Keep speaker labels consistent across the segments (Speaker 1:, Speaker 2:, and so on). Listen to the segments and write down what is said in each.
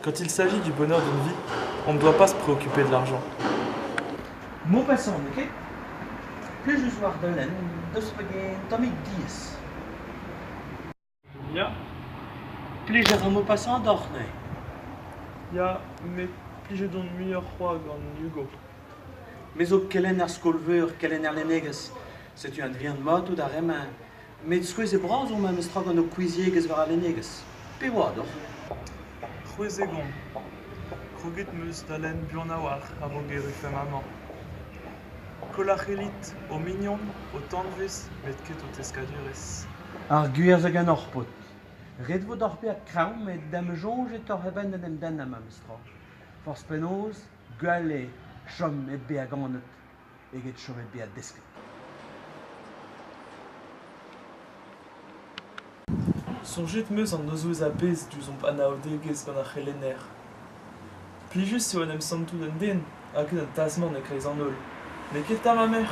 Speaker 1: Quand il s'agit du bonheur d'une vie, on ne doit pas se préoccuper de l'argent.
Speaker 2: Maupassant, ok? Plus war delen, dus begin Tommy 10.
Speaker 1: Ja,
Speaker 2: Plus un Maupassant d'Ornay.
Speaker 1: ja, mais plige don muier c'hoag an Hugo.
Speaker 2: Mais au kellen ar skolveur, kellen ar leneges, c'est un drian mot ou d'arremain. Mais skouez e braz o même strog an o cuisieges var ar leneges. Pe oad,
Speaker 1: C'houezegon. Kroget meus d'alen buan a war a vo gerufem amañ. Kolac'helit o mignon, o tanvez, met ket o teskadurez.
Speaker 2: Ar guerzh hag an orpot. Red vo d'or beat kraum, met dam jonge et tor eben den den am amstra. Force penoz, guale, chom et beat ganet, eget chom et beat desket.
Speaker 1: Soñjet meus an nozouez a bez duzomp anaodegez gant ar c'helener. Plijus eo an em santout an den, hag an tasman e kreiz an ol. Ne ket ta ma mer.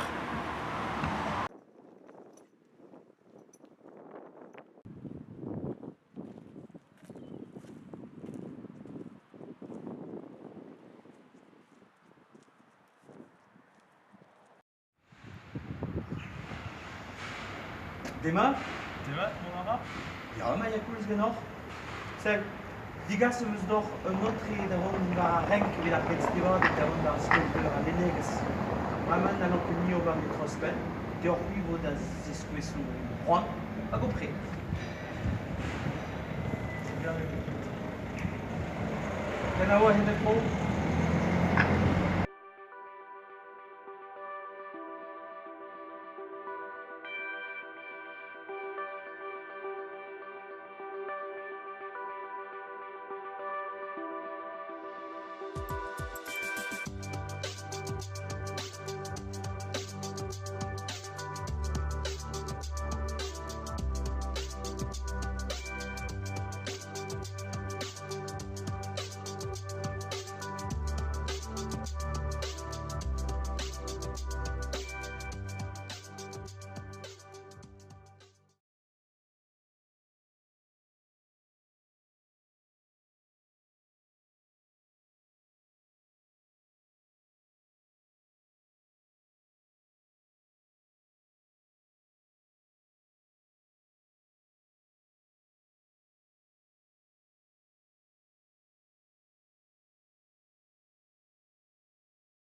Speaker 2: Dema?
Speaker 1: Demat, mon ara?
Speaker 2: Ja, ma ya koulz genor. Seg, digas eus d'or un notri d'avon war a renk vid ar getstivod et d'avon war skolveur a leneges. Ma man a lank nio war metrospen, deor hui vo da zeskouezou c'hoant, hag o pre. Ken a oa hennet mo?